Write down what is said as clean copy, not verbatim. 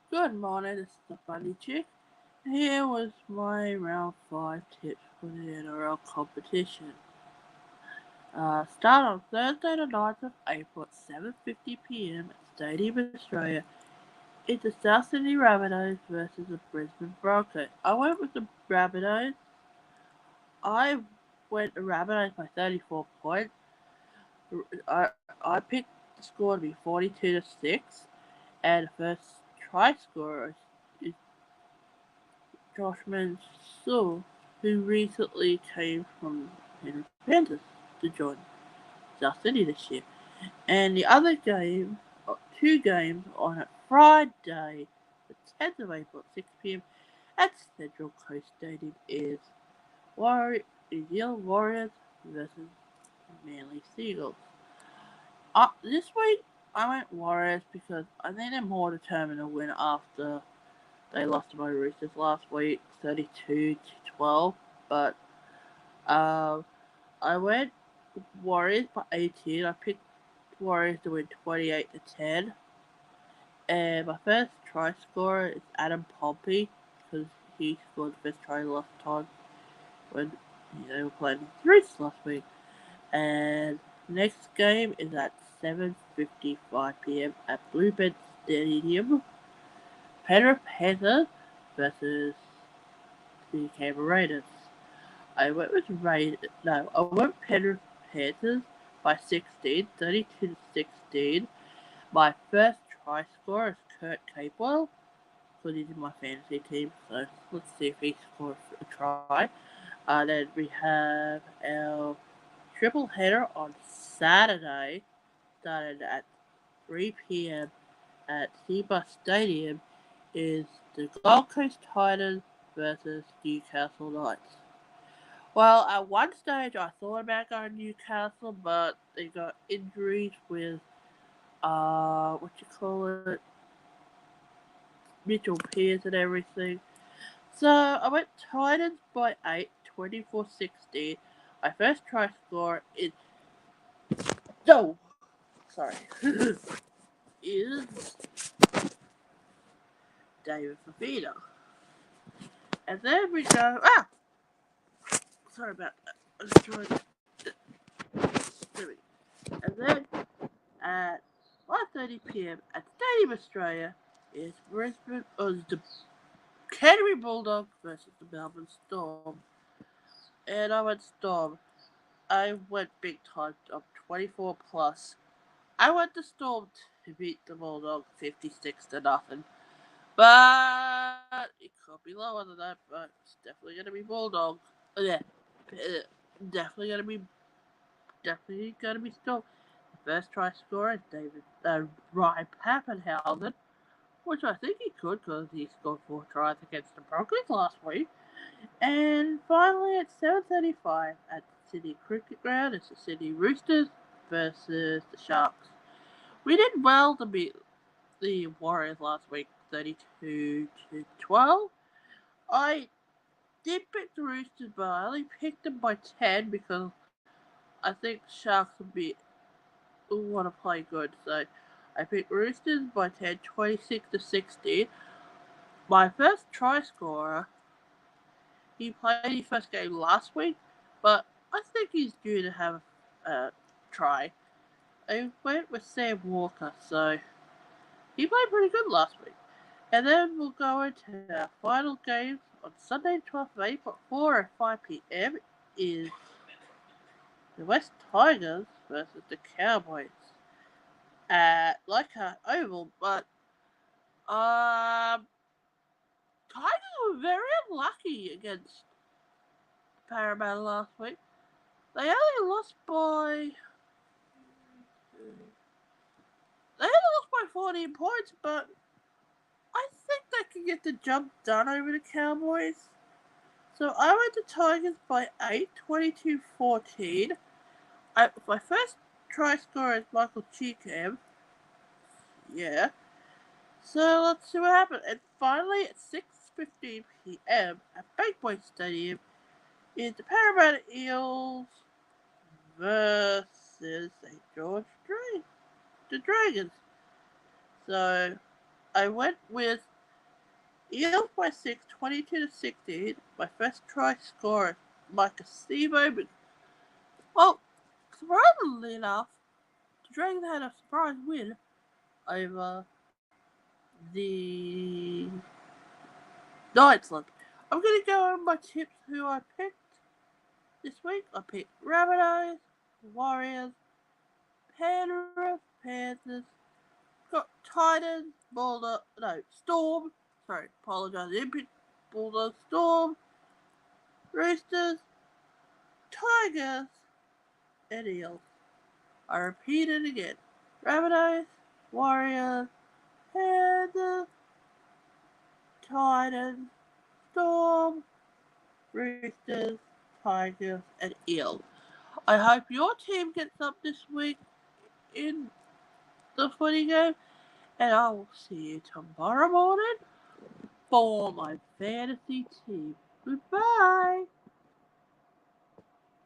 Good morning, this is the Funny Chick. Here was my round 5 tips for the NRL competition. Start on Thursday the 9th of April at 7:50 p.m. at Stadium Australia. It's the South Sydney Rabbitohs versus the Brisbane Broncos. I went with the Rabbitohs. I went the Rabbitohs by 34 points. I picked the score to be 42-6, and the first try scorer is Josh Mansour, who recently came from Penrith Panthers to join South City this year. And the other game, two games on a Friday, the 10th of April at 6 p.m. at Central Coast Stadium is New Zealand Warriors versus Manly Seagulls. This week I went Warriors because I think they're more determined to win after they lost to my Roosters last week, 32-12. But um, I went Warriors by 18. I picked Warriors to win 28-10. And my first try scorer is Adam Pompey because he scored the first try last time when they were playing the Roosters last week. And next game is at 7:55 p.m. at Bluebird Stadium. Penrith Panthers versus the Canberra Raiders. I went with Raiders. No, I went Penrith Panthers by 16, 32 to 16. My first try scorer is Kurt Capewell because he's in my fantasy team. So let's see if he scores a try. Then we have our triple header on Saturday, started at 3 p.m. at Seabus Stadium, is the Gold Coast Titans versus Newcastle Knights. Well, at one stage I thought about going to Newcastle, but they got injuries with what you call it, Mitchell Pearce and everything. So I went Titans by 8, 24-16. My first try score is no, sorry, is David Fafita. And then we go sorry about that. I was trying there we go. And then at 1:30 p.m. at Stadium Australia is Brisbane the Canterbury Bulldogs versus the Melbourne Storm. And I went Storm. I went big time of 24 plus. I went the Storm to beat the Bulldogs 56-0. But it could be lower than that, but it's definitely gonna be Bulldogs. Yeah. Definitely gonna be Storm. The first try scorer is Ryan Pappenhausen, which I think he could because he scored 4 tries against the Broncos last week. And finally, at 7:35 at the Sydney Cricket Ground, it's the Sydney Roosters versus the Sharks. We did well to beat the Warriors last week, 32-12. I did pick the Roosters, but I only picked them by 10 because I think Sharks want to play good. So I picked Roosters by 10, 26-16. My first try scorer, he played his first game last week, but I think he's due to have a try. I went with Sam Walker, so he played pretty good last week. And then we'll go into our final games on Sunday, 12th of April, 4 and 5 p.m. is the West Tigers versus the Cowboys at Leichhardt Oval. But Tigers were very unlucky against Parramatta last week. They only lost by 14 points, but I think they can get the job done over the Cowboys. So I went to Tigers by 8, 22-14. My first try scorer is Michael Cheekham. Yeah. So let's see what happens. And finally, at 6:15 p.m. at Bankway Stadium, is the Parramatta Eels versus St. The Dragons. So I went with Eels by 6, 22-16. My first try scorer, Mike Acevo. Well, surprisingly enough, the Dragons had a surprise win over the Knights. I'm going to go over my tips who I picked this week. I picked Rabbitohs, Warriors, Penrith, Panthers, got Titans, Bulldogs, no, Storm. Sorry, apologise. I didn't pick Bulldogs, Storm, Roosters, Tigers, and Eels. I repeat it again. Rabbitohs, Warriors, Panthers, Titans, Storm, Roosters, Tigers, and Eels. I hope your team gets up this week in the footy game, and I will see you tomorrow morning for my fantasy team. Goodbye.